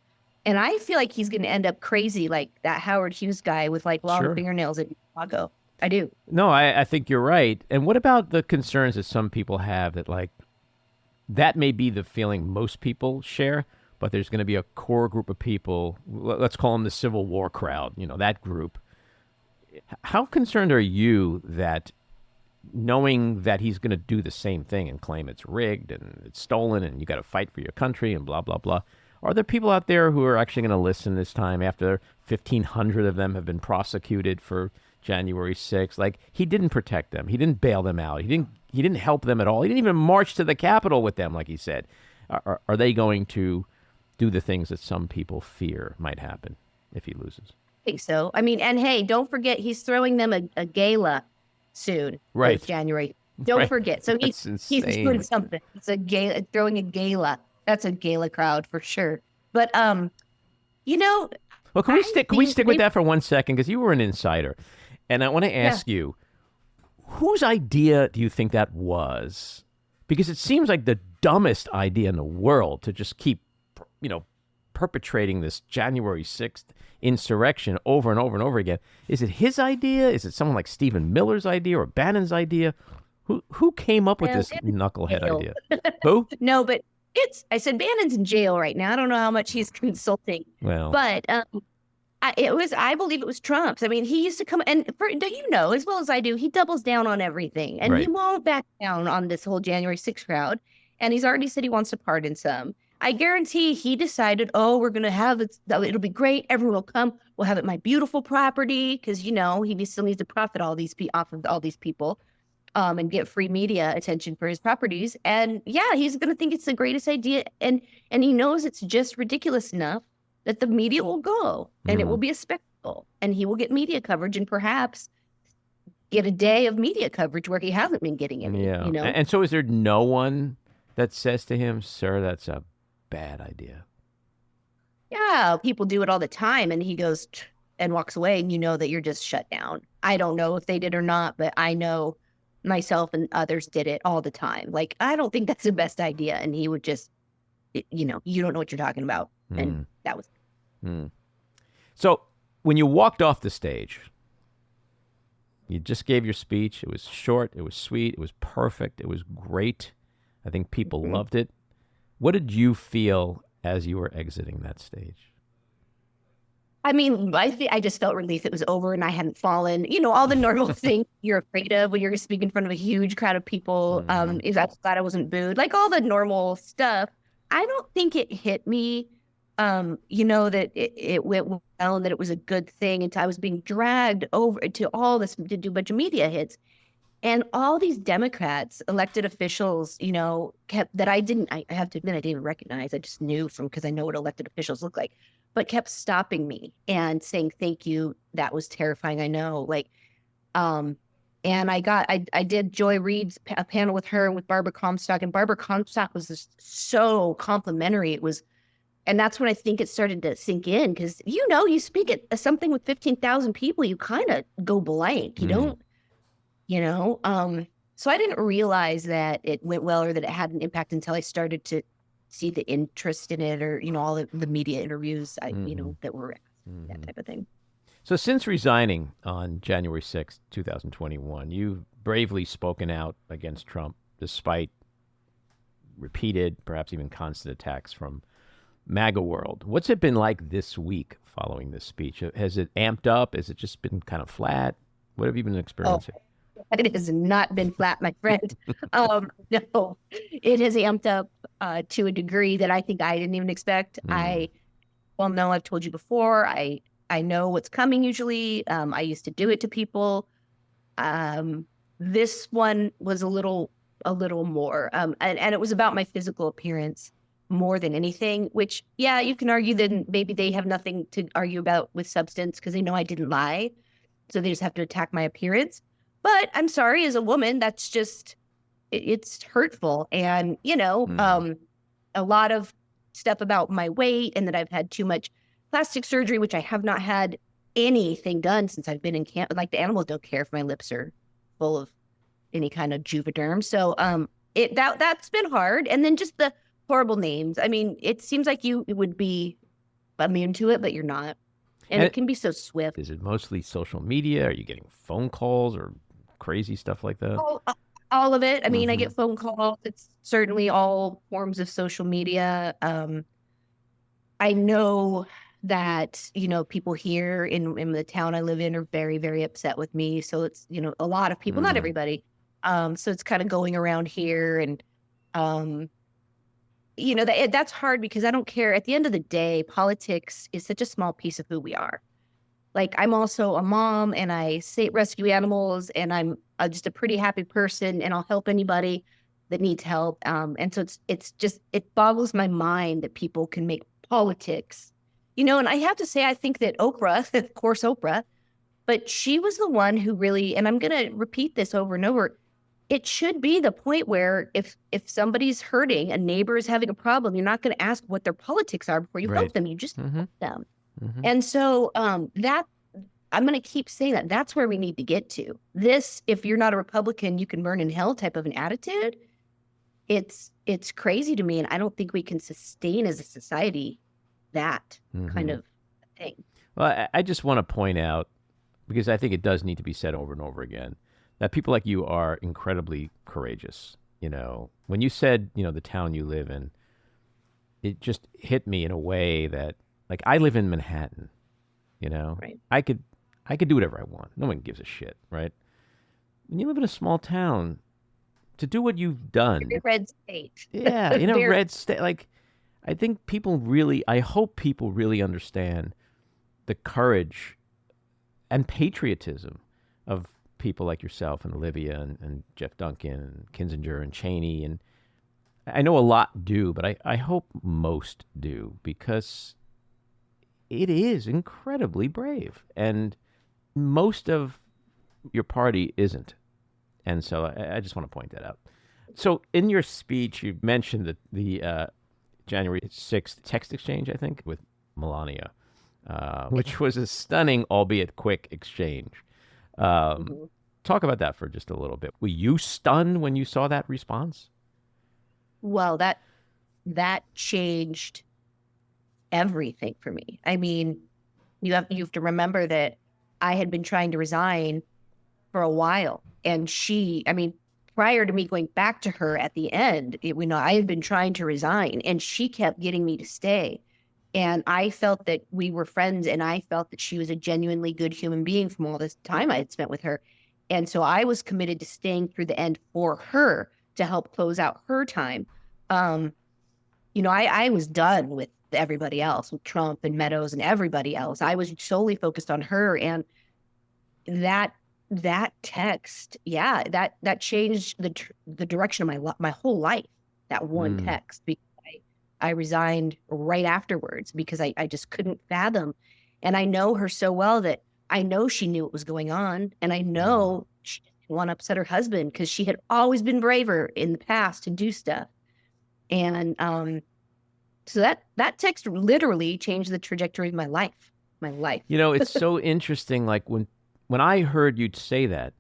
And I feel like he's going to end up crazy like that Howard Hughes guy with like long fingernails in Chicago. I do. No, I think you're right. And what about the concerns that some people have that, like, that may be the feeling most people share, but there's going to be a core group of people, let's call them the Civil War crowd, that group. How concerned are you that, knowing that he's going to do the same thing and claim it's rigged and it's stolen and you got to fight for your country and blah, blah, blah, are there people out there who are actually going to listen this time after 1,500 of them have been prosecuted for January 6th? Like, he didn't protect them. He didn't bail them out. He didn't help them at all. He didn't even march to the Capitol with them, like he said. Are they going to do the things that some people fear might happen if he loses? I think so. I mean, and hey, don't forget, he's throwing them a gala soon. Right. January. Don't forget. So he's doing something. It's throwing a gala. That's a gala crowd for sure. But, well, can we stick with that for 1 second? Because you were an insider. And I want to ask you, whose idea do you think that was? Because it seems like the dumbest idea in the world to just keep, perpetrating this January 6th insurrection over and over and over again. Is it his idea? Is it someone like Stephen Miller's idea or Bannon's idea? Who came up with this knucklehead idea? Who? No, but I said Bannon's in jail right now. I don't know how much he's consulting. Well, but I believe it was Trump's. I mean, he used to come and as well as I do, he doubles down on everything, and he won't back down on this whole January 6th crowd. And he's already said he wants to pardon some. I guarantee he decided, we're going to have it. It'll be great. Everyone will come. We'll have it my beautiful property because, he still needs to profit off of all these people and get free media attention for his properties. And yeah, he's going to think it's the greatest idea. And he knows it's just ridiculous enough that the media will go and it will be a spectacle and he will get media coverage and perhaps get a day of media coverage where he hasn't been getting any. Yeah. And so is there no one that says to him, sir, that's a bad idea? Yeah, people do it all the time. And he goes and walks away and that you're just shut down. I don't know if they did or not, but I know myself and others did it all the time. Like, I don't think that's the best idea. And he would just, you don't know what you're talking about. And that was. So when you walked off the stage, you just gave your speech. It was short. It was sweet. It was perfect. It was great. I think people loved it. What did you feel as you were exiting that stage? I mean, I just felt relief it was over and I hadn't fallen. You know, all the normal things you're afraid of when you're speaking in front of a huge crowd of people. Is I was glad I wasn't booed, like all the normal stuff. I don't think it hit me, you know, that it went well and that it was a good thing until I was being dragged over to all this to do a bunch of media hits. And all these Democrats, elected officials, you know, kept that I have to admit, I didn't even recognize. I just knew because I know what elected officials look like, but kept stopping me and saying, thank you. That was terrifying. I know. And I did Joy Reid's a panel with her and with Barbara Comstock, and Barbara Comstock was just so complimentary. And that's when I think it started to sink in because, you know, you speak at something with 15,000 people, you kind of go blank. You don't. You know, so I didn't realize that it went well or that it had an impact until I started to see the interest in it, or, you know, all the media interviews, you know, that were that type of thing. So since resigning on January 6th, 2021, you've bravely spoken out against Trump despite repeated, perhaps even constant attacks from MAGA world. What's it been like this week following this speech? Has it amped up? Has it just been kind of flat? What have you been experiencing? It has not been flat, my friend. No, it has amped up to a degree that I think I didn't even expect. I've told you before, I know what's coming usually. I used to do it to people. This one was a little more, and it was about my physical appearance more than anything, which, yeah, you can argue that maybe they have nothing to argue about with substance because they know I didn't lie. So they just have to attack my appearance. But I'm sorry, as a woman, that's just, it's hurtful. And, you know, a lot of stuff about my weight and that I've had too much plastic surgery, which I have not had anything done since I've been in camp. Like, the animals don't care if my lips are full of any kind of Juvederm. So that's been hard. And then just the horrible names. I mean, it seems like you would be immune to it, but you're not. And it can be so swift. Is it mostly social media? Are you getting phone calls or crazy stuff like that? All of it. I mean, I get phone calls. It's certainly all forms of social media. I know that, you know, people here in the town I live in are very, very upset with me. So it's, you know, a lot of people, not everybody. So it's kind of going around here. And, you know, that's hard because I don't care. At the end of the day, politics is such a small piece of who we are. Like, I'm also a mom and I rescue animals, and I'm just a pretty happy person, and I'll help anybody that needs help. And so it boggles my mind that people can make politics, you know. And I have to say, I think that Oprah, of course, Oprah, but she was the one who really, and I'm going to repeat this over and over, it should be the point where if somebody's hurting, a neighbor is having a problem, you're not going to ask what their politics are before you help them. You just help them. And so that, I'm going to keep saying that. That's where we need to get to. This, if you're not a Republican, you can burn in hell type of an attitude. It's crazy to me, and I don't think we can sustain as a society that kind of thing. Well, I just want to point out, because I think it does need to be said over and over again, that people like you are incredibly courageous. You know, when you said, you know, the town you live in, it just hit me in a way that, like, I live in Manhattan, you know, right. I could do whatever I want. No one gives a shit, right? When you live in a small town, to do what you've done. Red state. Yeah, in a red state. Like, I hope people really understand the courage and patriotism of people like yourself and Olivia and Jeff Duncan and Kinzinger and Cheney. And I know a lot do, but I hope most do, because it is incredibly brave. And most of your party isn't. And so I just want to point that out. So in your speech, you mentioned the January 6th text exchange, I think, with Melania, which was a stunning, albeit quick exchange. Talk about that for just a little bit. Were you stunned when you saw that response? Well, that changed everything for me. I mean, you have to remember that I had been trying to resign for a while, and prior to me going back to her at the end, I had been trying to resign, and she kept getting me to stay. And I felt that we were friends, and I felt that she was a genuinely good human being from all this time I had spent with her. And so I was committed to staying through the end for her to help close out her time. I was done with everybody else, with Trump and Meadows and everybody else. I was solely focused on her. And that text, that changed the direction of my whole life. That one text, because I resigned right afterwards because I just couldn't fathom. And I know her so well that I know she knew what was going on, and I know she didn't want to upset her husband because she had always been braver in the past to do stuff. And so that text literally changed the trajectory of my life. It's so interesting. Like when I heard you say that,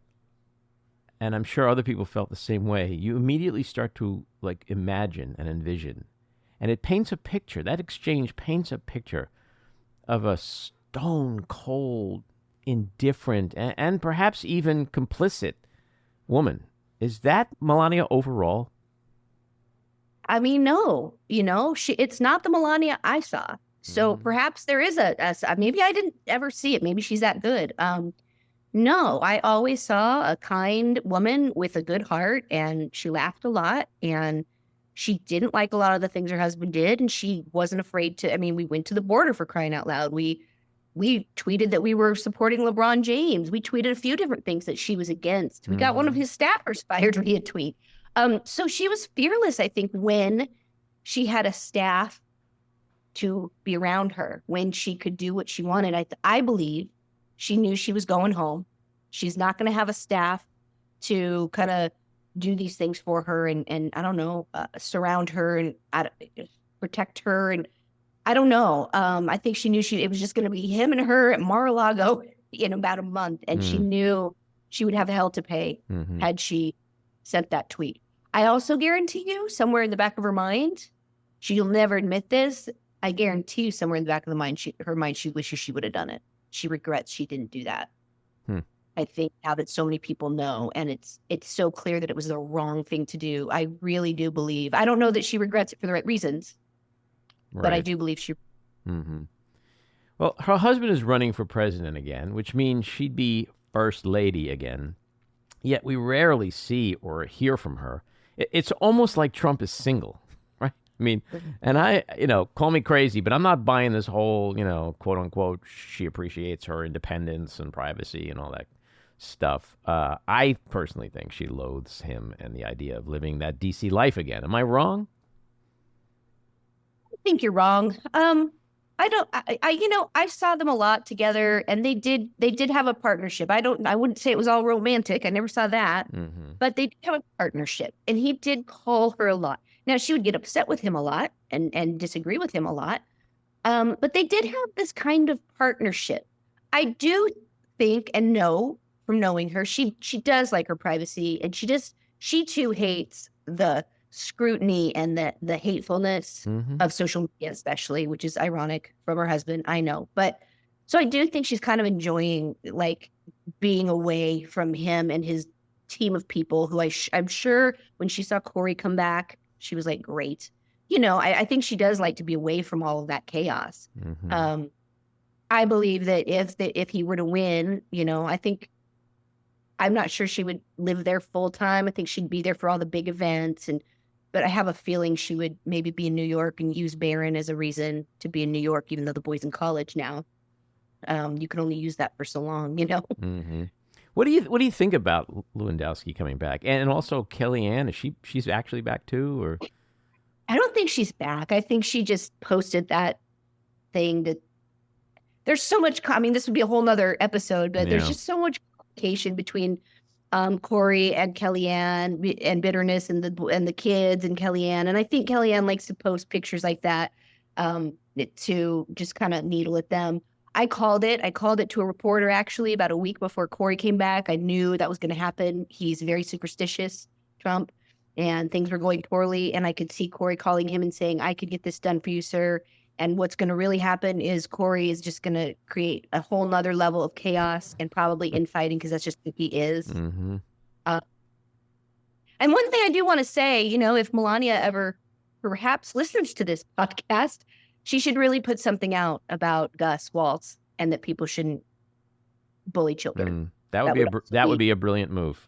and I'm sure other people felt the same way, you immediately start to like imagine and envision. And it paints a picture. That exchange paints a picture of a stone cold, indifferent, and perhaps even complicit woman. Is that Melania overall? I mean, no, it's not the Melania I saw. So perhaps there is maybe I didn't ever see it. Maybe she's that good. No, I always saw a kind woman with a good heart, and she laughed a lot, and she didn't like a lot of the things her husband did, and she wasn't afraid to. I mean, we went to the border, for crying out loud. We tweeted that we were supporting LeBron James. We tweeted a few different things that she was against. We got one of his staffers fired via tweet. So she was fearless, I think, when she had a staff to be around her, when she could do what she wanted. I believe she knew she was going home. She's not going to have a staff to kind of do these things for her and I don't know, surround her and protect her. And I don't know. I think she knew it was just going to be him and her at Mar-a-Lago in about a month. And she knew she would have hell to pay had she sent that tweet. I also guarantee you somewhere in the back of her mind, she'll never admit this. I guarantee you somewhere in the back of her mind, she wishes she would have done it. She regrets she didn't do that. I think now that so many people know, and it's so clear that it was the wrong thing to do. I really do believe. I don't know that she regrets it for the right reasons, but I do believe she. Well, her husband is running for president again, which means she'd be first lady again. Yet we rarely see or hear from her. It's almost like Trump is single, right? I mean, and call me crazy, but I'm not buying this whole, quote unquote, she appreciates her independence and privacy and all that stuff. I personally think she loathes him and the idea of living that DC life again. Am I wrong? I think you're wrong. I saw them a lot together, and they did have a partnership. I wouldn't say it was all romantic. I never saw that, but they did have a partnership, and he did call her a lot. Now, she would get upset with him a lot and disagree with him a lot. But they did have this kind of partnership. I do think and know from knowing her, she does like her privacy, and she too hates the scrutiny and the hatefulness of social media, especially, which is ironic from her husband. I know. But so I do think she's kind of enjoying like being away from him and his team of people who I'm sure when she saw Corey come back, she was like, great. I think she does like to be away from all of that chaos. I believe that if he were to win, I'm not sure she would live there full time. I think she'd be there for all the big events, but I have a feeling she would maybe be in New York and use Barron as a reason to be in New York, even though the boy's in college now. You can only use that for so long, What do you think about Lewandowski coming back, and also Kellyanne? She's actually back too, or? I don't think she's back. I think she just posted that thing that there's so much. I mean, this would be a whole nother episode, but there's just so much communication between Corey and Kellyanne and bitterness and the kids and Kellyanne. And I think Kellyanne likes to post pictures like that to just kind of needle at them. I called it to a reporter actually about a week before Corey came back. I knew that was going to happen. He's very superstitious, Trump, and things were going poorly. And I could see Corey calling him and saying, I could get this done for you, sir. And what's going to really happen is Corey is just going to create a whole nother level of chaos and probably infighting, because that's just who he is. And one thing I do want to say, if Melania ever perhaps listens to this podcast, she should really put something out about Gus Waltz and that people shouldn't bully children. That would be a brilliant move.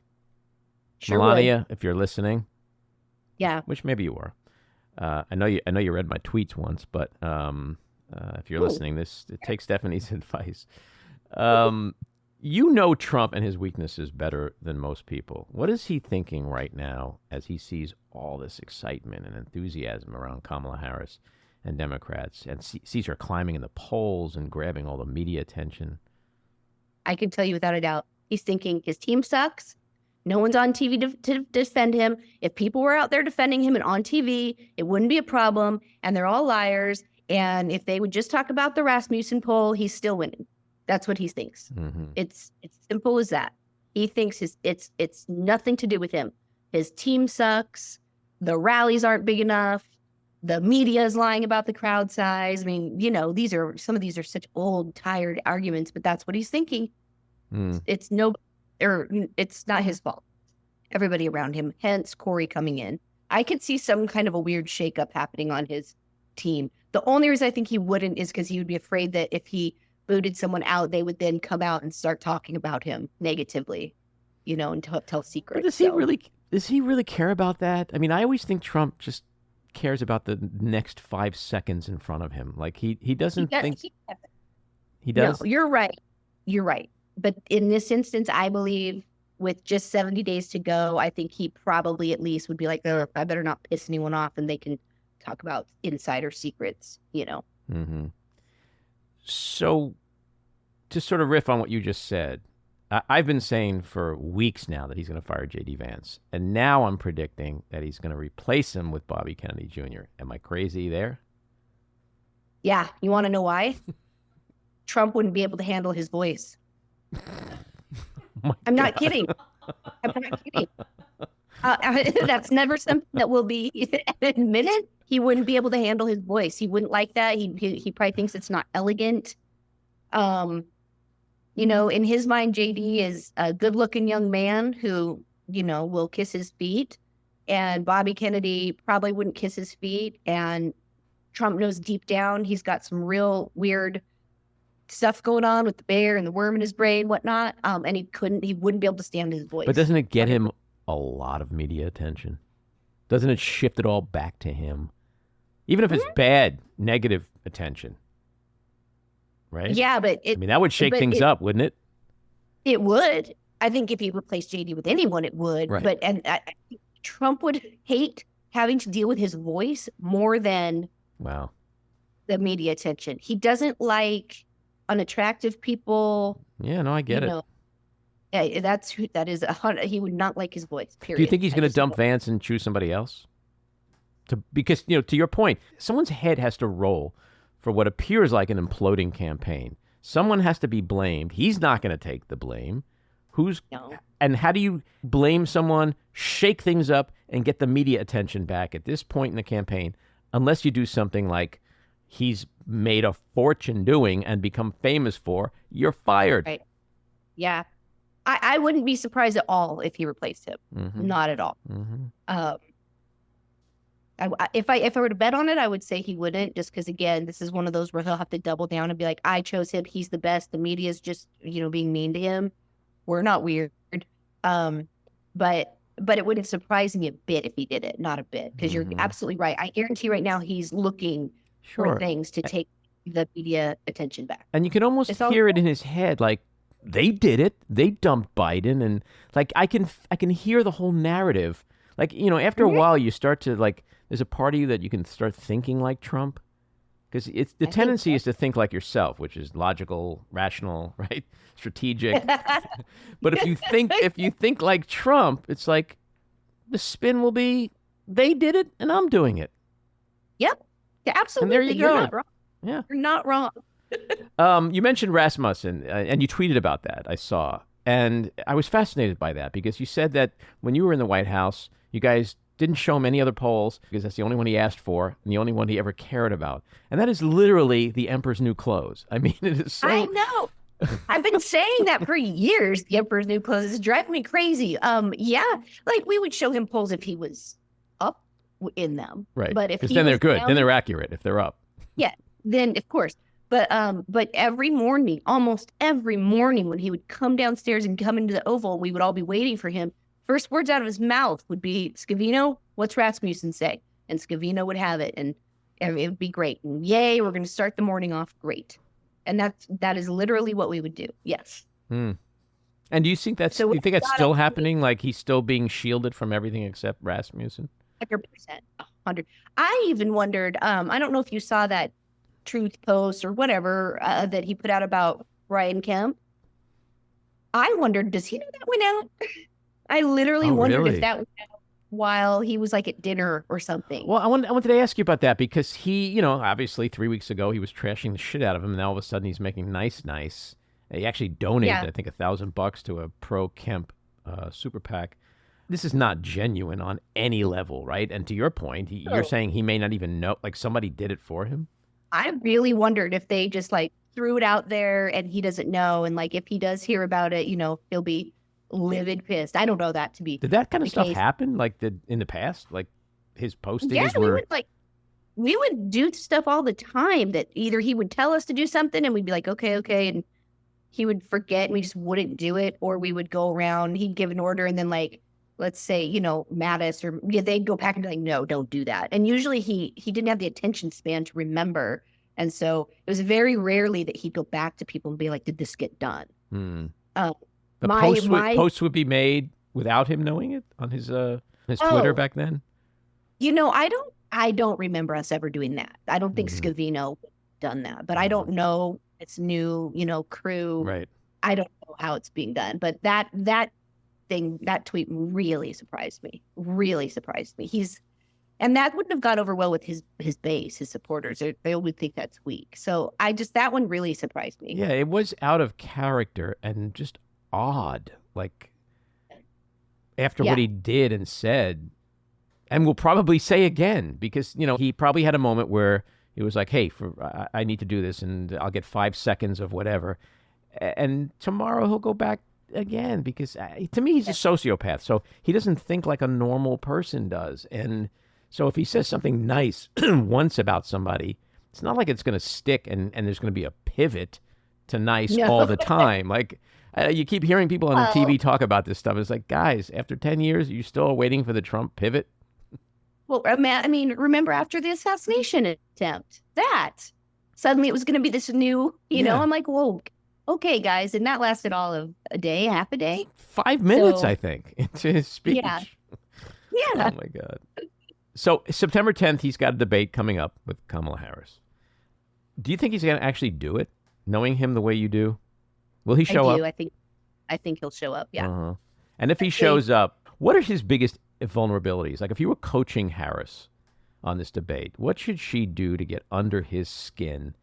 Sure Melania, if you're listening, yeah, which maybe you are. I know you read my tweets once, but if you're listening, take Stephanie's advice. Trump and his weaknesses better than most people. What is he thinking right now as he sees all this excitement and enthusiasm around Kamala Harris and Democrats and sees her climbing in the polls and grabbing all the media attention? I can tell you without a doubt, he's thinking his team sucks. No one's on TV to defend him. If people were out there defending him and on TV, it wouldn't be a problem. And they're all liars. And if they would just talk about the Rasmussen poll, he's still winning. That's what he thinks. Mm-hmm. It's simple as that. He thinks it's nothing to do with him. His team sucks. The rallies aren't big enough. The media is lying about the crowd size. I mean, some of these are such old, tired arguments, but that's what he's thinking. It's not his fault. Everybody around him, hence Corey coming in. I could see some kind of a weird shakeup happening on his team. The only reason I think he wouldn't is because he would be afraid that if he booted someone out, they would then come out and start talking about him negatively, and tell secrets. But does he really care about that? I mean, I always think Trump just cares about the next 5 seconds in front of him. Like he doesn't think he does. No, you're right. But in this instance, I believe with just 70 days to go, I think he probably at least would be like, oh, I better not piss anyone off, and they can talk about insider secrets, Mm-hmm. So to sort of riff on what you just said, I've been saying for weeks now that he's going to fire JD Vance. And now I'm predicting that he's going to replace him with Bobby Kennedy Jr. Am I crazy there? Yeah. You want to know why? Trump wouldn't be able to handle his voice. I'm not kidding. That's never something that will be admitted. He wouldn't be able to handle his voice. He wouldn't like that. He probably thinks it's not elegant. In his mind, JD is a good-looking young man who, will kiss his feet. And Bobby Kennedy probably wouldn't kiss his feet. And Trump knows deep down he's got some real weird stuff going on with the bear and the worm in his brain, whatnot. And he wouldn't be able to stand his voice. But doesn't it get him a lot of media attention? Doesn't it shift it all back to him? Even if it's bad, negative attention. Right? Yeah, but that would shake things up, wouldn't it? It would. I think if he replaced JD with anyone, it would. Right. But I think Trump would hate having to deal with his voice more than the media attention. He doesn't like unattractive people. Yeah, no, I get it. Yeah, that is he would not like his voice. Period. Do you think he's going to dump Vance and choose somebody else? Because to your point, someone's head has to roll for what appears like an imploding campaign. Someone has to be blamed. He's not going to take the blame. And how do you blame someone, shake things up, and get the media attention back at this point in the campaign, unless you do something like he's made a fortune doing and become famous for? You're fired. Right. Yeah. I wouldn't be surprised at all if he replaced him. Mm-hmm. Not at all. Mm-hmm. If I were to bet on it, I would say he wouldn't, just because, again, this is one of those where he'll have to double down and be like, I chose him. He's the best. The media's just, being mean to him. We're not weird. But it wouldn't surprise me a bit if he did it. Not a bit, because you're absolutely right. I guarantee right now he's looking for things to take the media attention back. And you can almost hear it in his head, like, they did it. They dumped Biden. And like, I can hear the whole narrative. Like, after a while you start to there's a part of you that you can start thinking like Trump. Because the tendency is to think like yourself, which is logical, rational, right? Strategic. But if you think like Trump, it's like the spin will be, they did it and I'm doing it. Yep. Yeah, absolutely. And there you go. You're not wrong. Yeah. You're not wrong. You mentioned Rasmussen, and you tweeted about that, I saw. And I was fascinated by that because you said that when you were in the White House, you guys didn't show him any other polls because that's the only one he asked for and the only one he ever cared about. And that is literally the emperor's new clothes. I mean, it is so... I know. I've been saying that for years. The Emperor's New Clothes is driving me crazy. Yeah, like we would show him polls if he was up in them, Right. But if because he then they're was good. down, Then they're accurate if they're up. yeah, then of course. But every morning, almost every morning, when he would come downstairs and come into the Oval, we would all be waiting for him. First words out of his mouth would be, "Scavino, what's Rasmussen say?" And Scavino would have it, and it would be great. And yay, we're going to start the morning off great. And that is literally what we would do. Yes. And do you think that's still happening? Like he's still being shielded from everything except Rasmussen? 100%. 100. I even wondered, I don't know if you saw that Truth post or whatever that he put out about Ryan Kemp. I wondered, does he know that went out? I literally wondered if that went out while he was like at dinner or something. Well, I wanted to ask you about that because he, obviously 3 weeks ago he was trashing the shit out of him, and now all of a sudden he's making nice. He actually donated, I think, $1,000 to a pro Kemp super PAC. This is not genuine on any level, right? And to your point, you're saying he may not even know, like somebody did it for him? I really wondered if they just like threw it out there and he doesn't know. And like if he does hear about it, he'll be livid pissed. I don't know that to be. Did that kind of stuff happen in the past? Like his postings were. We would do stuff all the time that either he would tell us to do something and we'd be like, okay. And he would forget and we just wouldn't do it. Or we would go around, he'd give an order and then like, let's say, Mattis or they'd go back and be like, no, don't do that. And usually he didn't have the attention span to remember. And so it was very rarely that he'd go back to people and be like, did this get done? Posts would be made without him knowing it on his Twitter back then? I don't remember us ever doing that. I don't think Scavino done that, but I don't know its new, crew. Right. I don't know how it's being done, but that tweet really surprised me. And that wouldn't have gone over well with his base, his supporters. They would think that's weak. So that one really surprised me. Yeah, it was out of character and just odd. Like after what he did and said, and will probably say again, because, he probably had a moment where he was like, hey, I need to do this and I'll get 5 seconds of whatever. And tomorrow he'll go back again, because to me, he's a sociopath. So he doesn't think like a normal person does. And so if he says something nice once about somebody, it's not like it's going to stick and there's going to be a pivot to nice all the time. Like you keep hearing people on TV talk about this stuff. It's like, guys, after 10 years, are you still waiting for the Trump pivot? Well, remember after the assassination attempt, that suddenly it was going to be this new, I'm like, whoa. Okay, guys, and that lasted all of a day, half a day. 5 minutes, I think, into his speech. Yeah. Oh, my God. So September 10th, he's got a debate coming up with Kamala Harris. Do you think he's going to actually do it, knowing him the way you do? Will he show up? I think he'll show up, yeah. Uh-huh. And if he shows up, what are his biggest vulnerabilities? Like if you were coaching Harris on this debate, what should she do to get under his skin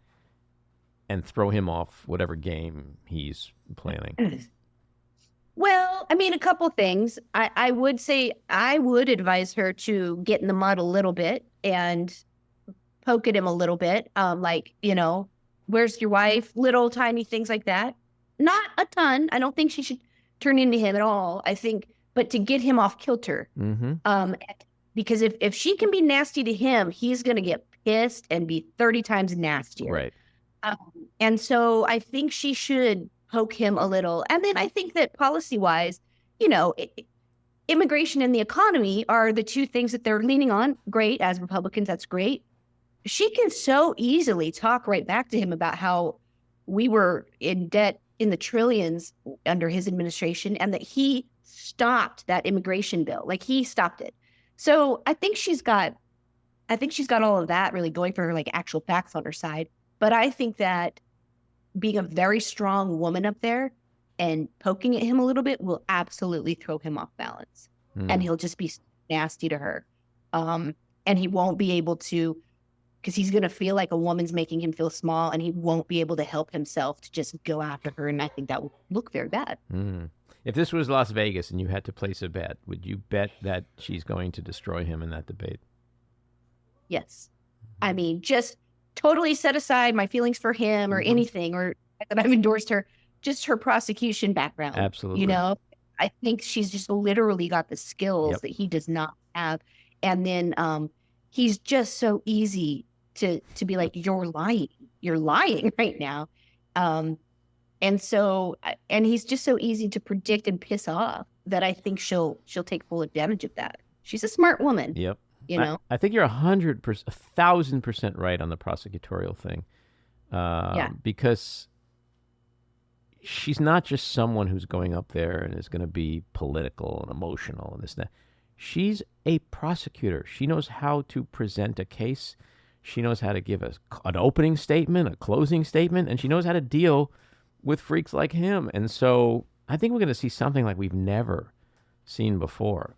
and throw him off whatever game he's planning? Well, a couple things. I would say I would advise her to get in the mud a little bit and poke at him a little bit. Where's your wife? Little tiny things like that. Not a ton. I don't think she should turn into him at all. I think, but to get him off kilter. Because if she can be nasty to him, he's going to get pissed and be 30 times nastier. Right. And so I think she should poke him a little. And then I think that policy-wise, immigration and the economy are the two things that they're leaning on. Great. As Republicans, that's great. She can so easily talk right back to him about how we were in debt in the trillions under his administration and that he stopped that immigration bill. Like he stopped it. So I think she's got all of that really going for her, like actual facts on her side. But I think that being a very strong woman up there and poking at him a little bit will absolutely throw him off balance. And he'll just be nasty to her. And he won't be able to, because he's going to feel like a woman's making him feel small and he won't be able to help himself to just go after her. And I think that will look very bad. If this was Las Vegas and you had to place a bet, would you bet that she's going to destroy him in that debate? Yes. Just totally set aside my feelings for him or anything, or that I've endorsed her. just her prosecution background. Absolutely. You know, I think she's just literally got the skills Yep. that he does not have. And then he's just so easy to be like, you're lying right now. And he's just so easy to predict and piss off that I think she'll take full advantage of that. She's a smart woman. Yep. You know, I think you're 1,000% right on the prosecutorial thing. Because she's not just someone who's going up there and is going to be political and emotional and this and that. She's a prosecutor. She knows how to present a case. She knows how to give an opening statement, a closing statement, and she knows how to deal with freaks like him. And so I think we're going to see something like we've never seen before.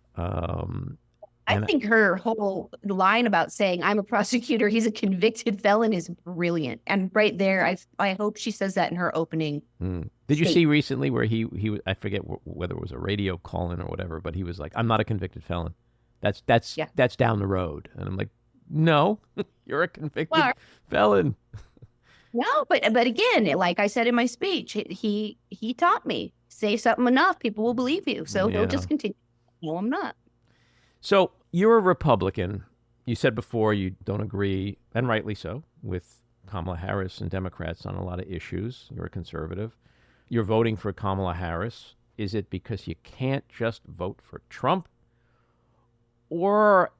I think her whole line about saying, I'm a prosecutor, he's a convicted felon is brilliant. And right there, I hope she says that in her opening. Did you see recently where he I forget whether it was a radio call-in or whatever, but he was like, I'm not a convicted felon. That's down the road. And I'm like, no, you're a convicted felon. No, but again, like I said in my speech, he taught me, say something enough, people will believe you. So he'll just continue. No, I'm not. So you're a Republican. You said before you don't agree, and rightly so, with Kamala Harris and Democrats on a lot of issues. You're a conservative. You're voting for Kamala Harris. Is it because you can't just vote for Trump? Or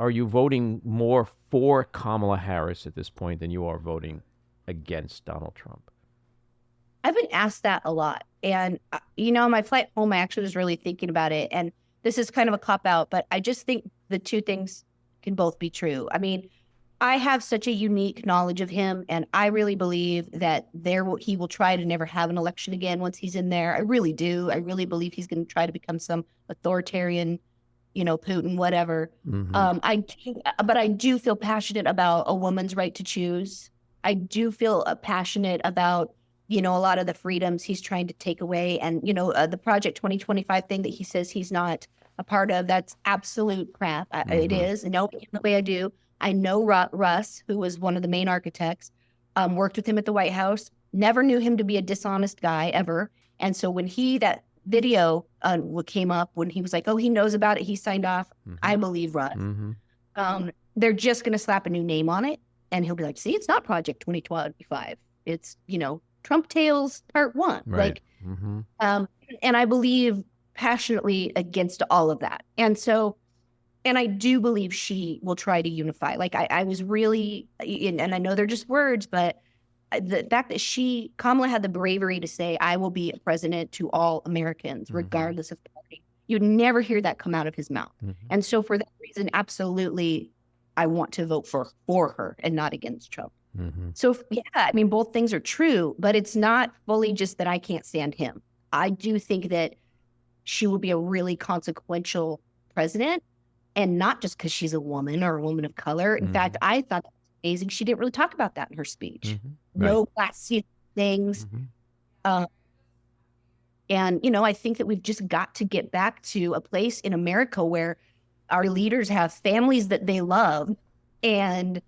are you voting more for Kamala Harris at this point than you are voting against Donald Trump? I've been asked that a lot. And, on my flight home, I actually was really thinking about it. And this is kind of a cop-out, but I just think the two things can both be true. I mean, I have such a unique knowledge of him, and I really believe that he will try to never have an election again once he's in there. I really do. I really believe he's going to try to become some authoritarian, Putin, whatever. But I do feel passionate about a woman's right to choose. I do feel passionate about, a lot of the freedoms he's trying to take away. And, the Project 2025 thing that he says he's not a part of, that's absolute crap. It is. No, the way I do. I know Russ, who was one of the main architects, worked with him at the White House, never knew him to be a dishonest guy ever. And so when that video came up, when he was like, oh, he knows about it, he signed off, I believe Russ. They're just going to slap a new name on it. And he'll be like, see, it's not Project 2025. It's, Trump Tales Part 1. Right. And I believe passionately against all of that. And I do believe she will try to unify. Like I was really, and I know they're just words, but the fact that Kamala had the bravery to say, I will be a president to all Americans, regardless of party. You'd never hear that come out of his mouth. And so for that reason, absolutely, I want to vote for her and not against Trump. So, both things are true, but it's not fully just that I can't stand him. I do think that she will be a really consequential president, and not just because she's a woman or a woman of color. In fact, I thought that was amazing. She didn't really talk about that in her speech. No classy things. And, I think that we've just got to get back to a place in America where our leaders have families that they love and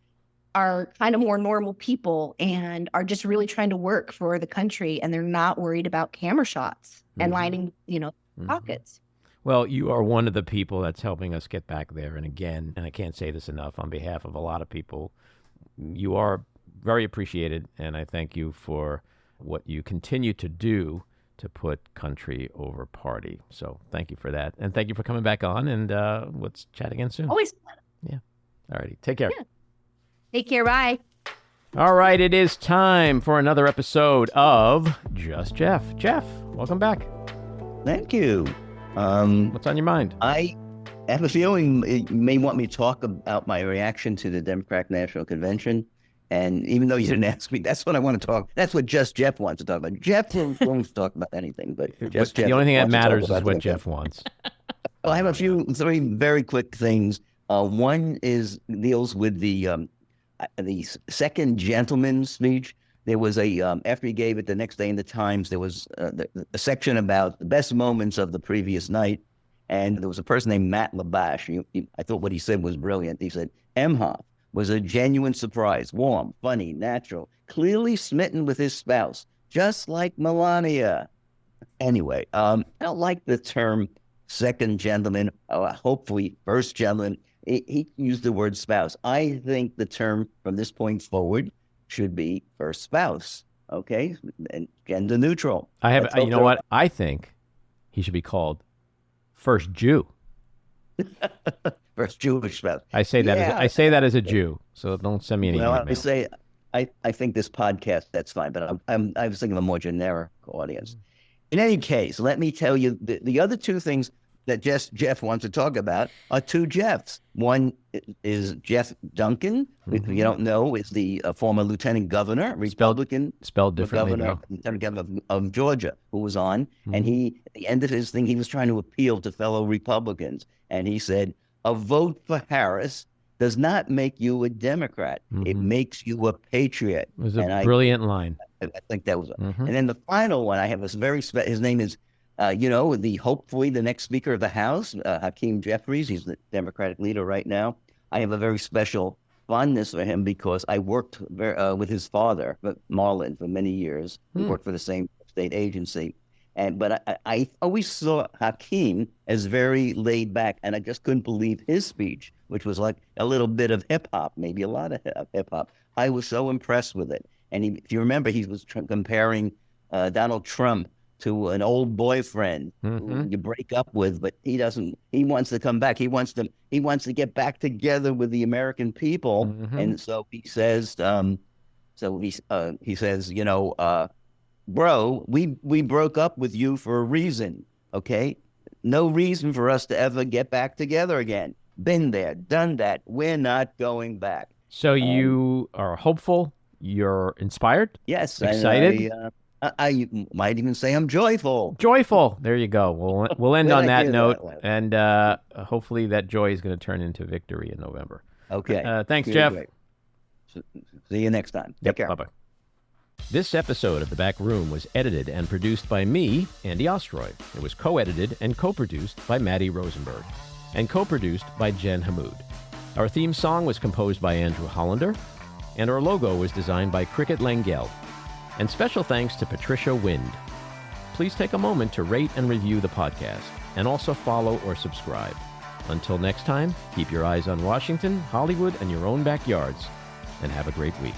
are kind of more normal people and are just really trying to work for the country, and they're not worried about camera shots and lining, pockets. Well, you are one of the people that's helping us get back there. And again, and I can't say this enough on behalf of a lot of people, you are very appreciated, and I thank you for what you continue to do to put country over party. So thank you for that. And thank you for coming back on, and let's chat again soon. Always. Yeah. All righty. Take care. Yeah. Take care. Bye. All right. It is time for another episode of Just Jeff. Jeff, welcome back. Thank you. What's on your mind? I have a feeling you may want me to talk about my reaction to the Democratic National Convention. And even though you didn't ask me, that's what I want to talk. That's what Just Jeff wants to talk about. Jeff won't talk about anything, but Just Jeff. The only thing that wants to talk matters is about what something. Jeff wants. Well, I have three very quick things. One deals with the second gentleman's speech. There was after he gave it the next day in the Times, there was a section about the best moments of the previous night. And there was a person named Matt Labash. I thought what he said was brilliant. He said, Emhoff was a genuine surprise, warm, funny, natural, clearly smitten with his spouse, just like Melania. Anyway, I don't like the term second gentleman, hopefully first gentleman. He used the word spouse. I think the term from this point forward should be first spouse, okay? And gender neutral. You know what? I think he should be called first Jew. First Jewish spouse. I say that as a Jew, so don't send me any email. I say, I think this podcast, that's fine, but I was thinking of a more generic audience. In any case, let me tell you, the other two things that Jeff wants to talk about are two Jeffs. One is Jeff Duncan, if you don't know, is the former lieutenant governor, Republican. Spelled differently. Lieutenant governor of Georgia, who was on. And he, at the end of his thing, he was trying to appeal to fellow Republicans. And he said, a vote for Harris does not make you a Democrat. It makes you a patriot. It was a brilliant line. I think that was it. And then the final one, I have this very his name is, hopefully the next Speaker of the House, Hakeem Jeffries. He's the Democratic leader right now. I have a very special fondness for him because I worked with his father, Marlon, for many years. We worked for the same state agency. But I always saw Hakeem as very laid back, and I just couldn't believe his speech, which was like a little bit of hip hop, maybe a lot of hip hop. I was so impressed with it. And if you remember, he was comparing Donald Trump to an old boyfriend who you break up with, but he doesn't. He wants to come back. He wants to get back together with the American people. And so he says, bro, we broke up with you for a reason, okay? No reason for us to ever get back together again. Been there, done that. We're not going back. So you are hopeful. You're inspired. Yes, excited. I might even say I'm joyful. Joyful. There you go. We'll end on that note, and hopefully that joy is going to turn into victory in November. Okay. Thanks, Jeff. See you next time. Take care. Bye-bye. This episode of The Back Room was edited and produced by me, Andy Ostroy. It was co-edited and co-produced by Maddie Rosenberg, and co-produced by Jen Hammoud. Our theme song was composed by Andrew Hollander, and our logo was designed by Cricket Langell. And special thanks to Patricia Wind. Please take a moment to rate and review the podcast, and also follow or subscribe. Until next time, keep your eyes on Washington, Hollywood, and your own backyards, and have a great week.